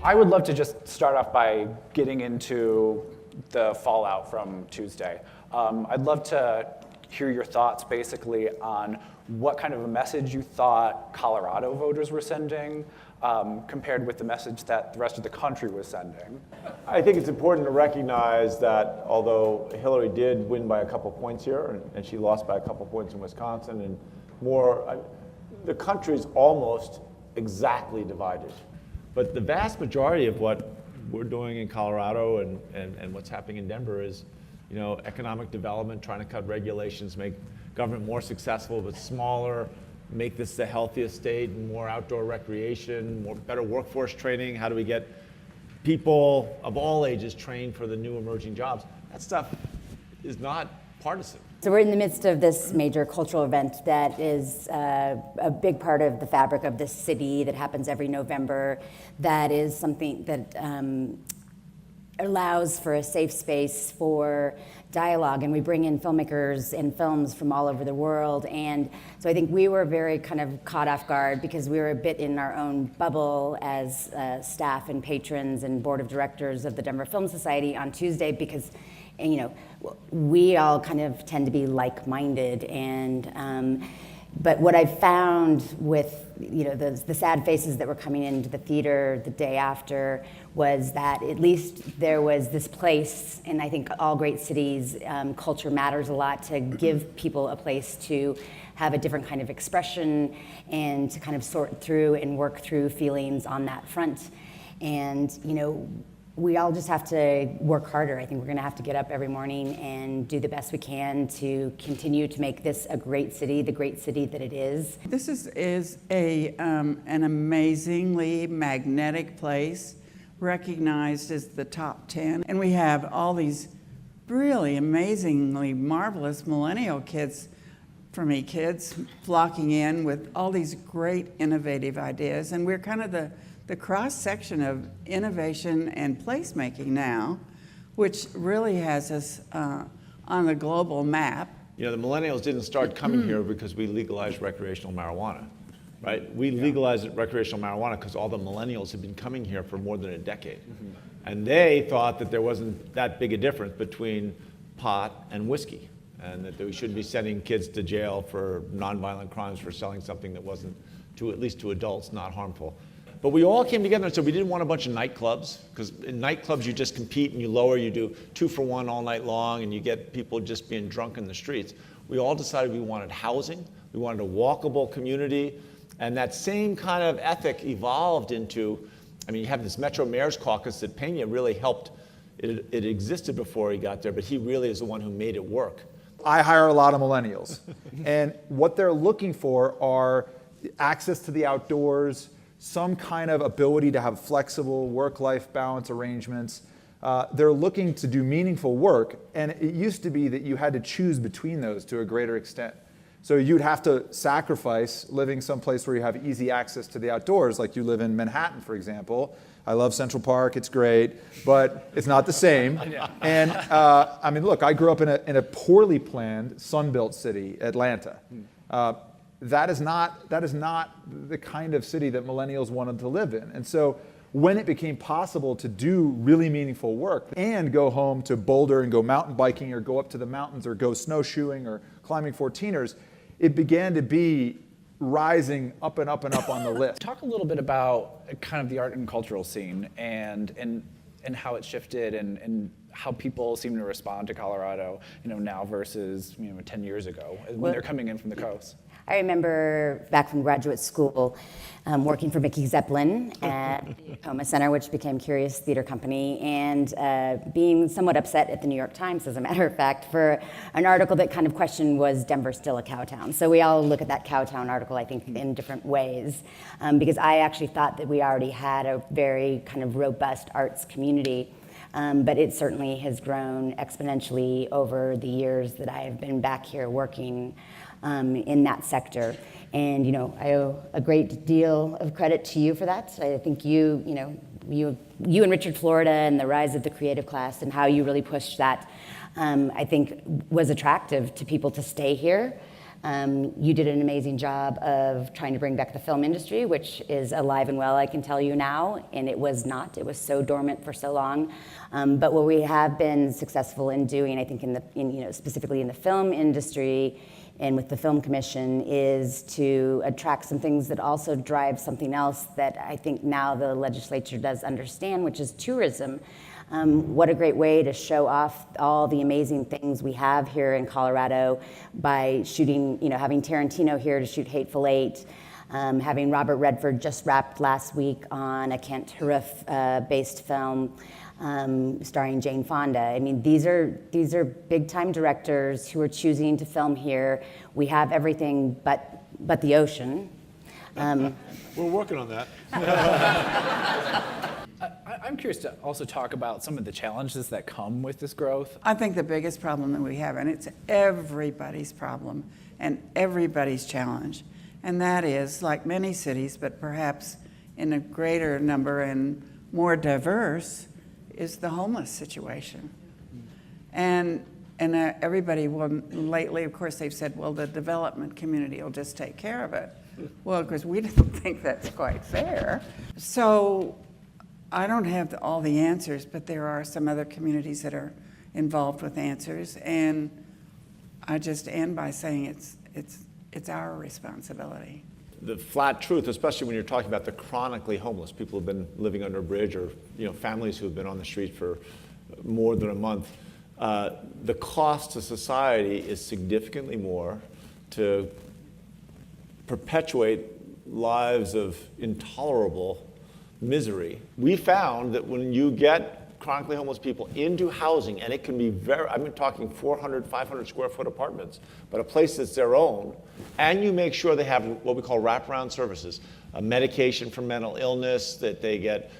I would love to just start off by getting into the fallout from Tuesday. I'd love to hear your thoughts basically on what kind of a message you thought Colorado voters were sending compared with the message that the rest of the country was sending. I think it's important to recognize that although Hillary did win by a couple points here, and she lost by a couple points in Wisconsin, and the country's almost exactly divided. But the vast majority of what we're doing in Colorado and what's happening in Denver is, economic development, trying to cut regulations, make government more successful but smaller, make this the healthiest state, more outdoor recreation, better workforce training. How do we get people of all ages trained for the new emerging jobs? That stuff is not partisan. So we're in the midst of this major cultural event that is a big part of the fabric of this city that happens every November. That is something that allows for a safe space for dialogue, and we bring in filmmakers and films from all over the world. And so I think we were very kind of caught off guard because we were a bit in our own bubble as staff and patrons and board of directors of the Denver Film Society on Tuesday because, we all kind of tend to be like-minded. And but what I found with the sad faces that were coming into the theater the day after was that at least there was this place, and I think all great cities, culture matters a lot, to give people a place to have a different kind of expression and to kind of sort through and work through feelings on that front. And we all just have to work harder. I think we're going to have to get up every morning and do the best we can to continue to make this a great city, the great city that it is. This is an amazingly magnetic place, recognized as the top 10. And we have all these really amazingly marvelous millennial kids from eKids flocking in with all these great innovative ideas. And we're kind of the cross-section of innovation and placemaking now, which really has us on the global map. The millennials didn't start coming here because we legalized recreational marijuana, right? We legalized recreational marijuana because all the millennials had been coming here for more than a decade. And they thought that there wasn't that big a difference between pot and whiskey, and that we shouldn't be sending kids to jail for nonviolent crimes for selling something that wasn't, at least to adults, not harmful. But we all came together and said we didn't want a bunch of nightclubs, because in nightclubs you just compete and you do 2 for 1 all night long, and you get people just being drunk in the streets. We all decided we wanted housing, we wanted a walkable community, and that same kind of ethic evolved into, you have this Metro Mayor's Caucus that Pena really helped. It existed before he got there, but he really is the one who made it work. I hire a lot of millennials, and what they're looking for are access to the outdoors, some kind of ability to have flexible work-life balance arrangements. They're looking to do meaningful work, and it used to be that you had to choose between those to a greater extent. So you'd have to sacrifice living someplace where you have easy access to the outdoors, like you live in Manhattan, for example. I love Central Park, it's great, but it's not the same. And look, I grew up in a poorly planned, sun-built city, Atlanta. That is not the kind of city that millennials wanted to live in. And so when it became possible to do really meaningful work and go home to Boulder and go mountain biking or go up to the mountains or go snowshoeing or climbing 14ers, it began to be rising up and up and up on the list. Talk a little bit about kind of the art and cultural scene and how it shifted and how people seem to respond to Colorado, now versus 10 years ago when they're coming in from the coast. I remember back from graduate school working for Mickey Zeppelin at the Tacoma Center, which became Curious Theater Company, and being somewhat upset at the New York Times, as a matter of fact, for an article that kind of questioned, was Denver still a cowtown? So we all look at that cowtown article, I think, in different ways, because I actually thought that we already had a very kind of robust arts community. But it certainly has grown exponentially over the years that I have been back here working in that sector. And I owe a great deal of credit to you for that. I think you and Richard Florida and the rise of the creative class and how you really pushed that, I think was attractive to people to stay here. You did an amazing job of trying to bring back the film industry, which is alive and well, I can tell you now, and it was not. It was so dormant for so long. But what we have been successful in doing, I think, specifically in the film industry and with the Film Commission, is to attract some things that also drive something else that I think now the legislature does understand, which is tourism. What a great way to show off all the amazing things we have here in Colorado by shooting, having Tarantino here to shoot Hateful Eight, having Robert Redford just wrapped last week on a Kent Haruf based film starring Jane Fonda. I mean, these are big time directors who are choosing to film here. We have everything but the ocean. We're working on that. I'm curious to also talk about some of the challenges that come with this growth. I think the biggest problem that we have, and it's everybody's problem and everybody's challenge, and that is, like many cities, but perhaps in a greater number and more diverse, is the homeless situation. And everybody, lately, of course, they've said, well, the development community will just take care of it. Well, of course, we don't think that's quite fair. So I don't have all the answers, but there are some other communities that are involved with answers, and I just end by saying it's our responsibility. The flat truth, especially when you're talking about the chronically homeless, people who've been living under a bridge, or families who've been on the street for more than a month, the cost to society is significantly more to perpetuate lives of intolerable misery. We found that when you get chronically homeless people into housing, and it can be I've been talking 400, 500 square foot apartments, but a place that's their own, and you make sure they have what we call wraparound services, medication for mental illness, that they get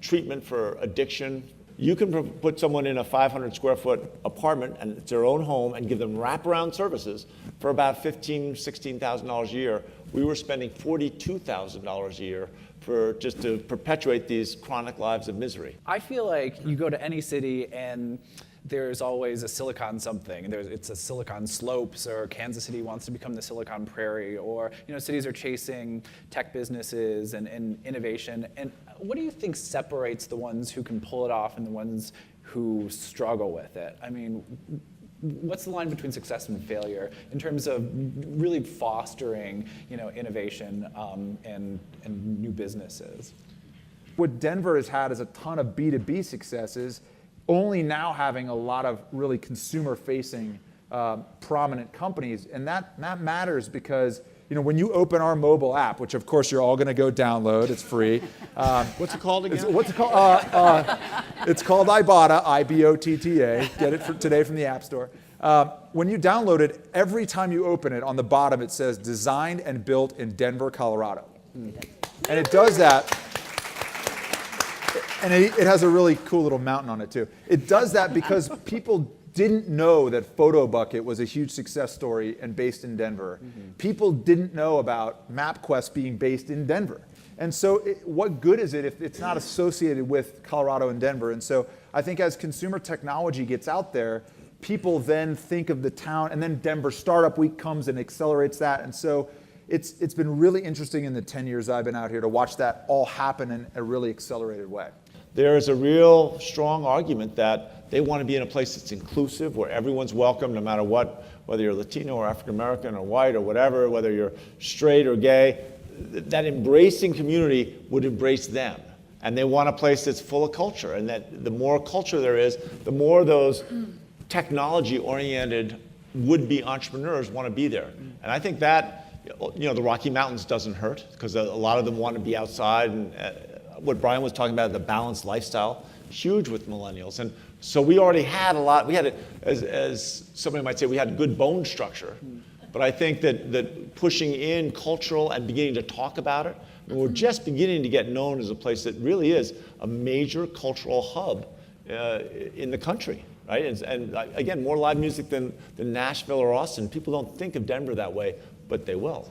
treatment for addiction. You can put someone in a 500 square foot apartment, and it's their own home, and give them wraparound services for about $15,000, $16,000 a year. We were spending $42,000 a year just to perpetuate these chronic lives of misery. I feel like you go to any city and there's always a Silicon something. It's a Silicon Slopes, or Kansas City wants to become the Silicon Prairie, or cities are chasing tech businesses and innovation. And what do you think separates the ones who can pull it off and the ones who struggle with it? I mean, what's the line between success and failure in terms of really fostering, innovation and new businesses? What Denver has had is a ton of B2B successes, only now having a lot of really consumer-facing prominent companies, and that matters because when you open our mobile app, which of course you're all going to go download, it's free. What's it called again? What's it called? It's called Ibotta, I-B-O-T-T-A. Get it today from the App Store. When you download it, every time you open it, on the bottom it says designed and built in Denver, Colorado. And it does that. And it has a really cool little mountain on it too. It does that because people didn't know that PhotoBucket was a huge success story and based in Denver. People didn't know about MapQuest being based in Denver. And so what good is it if it's not associated with Colorado and Denver? And so I think as consumer technology gets out there, people then think of the town, and then Denver Startup Week comes and accelerates that. And so it's been really interesting in the 10 years I've been out here to watch that all happen in a really accelerated way. There is a real strong argument that they want to be in a place that's inclusive, where everyone's welcome, no matter what, whether you're Latino or African American or white or whatever, whether you're straight or gay. That embracing community would embrace them. And they want a place that's full of culture, and that the more culture there is, the more those technology-oriented would-be entrepreneurs want to be there. And I think that, the Rocky Mountains doesn't hurt, because a lot of them want to be outside, and what Brian was talking about, the balanced lifestyle, huge with millennials. And so we already had a lot. We had, as somebody might say, we had good bone structure. But I think that pushing in cultural and beginning to talk about it, we're just beginning to get known as a place that really is a major cultural hub in the country, right? And again, more live music than Nashville or Austin. People don't think of Denver that way, but they will.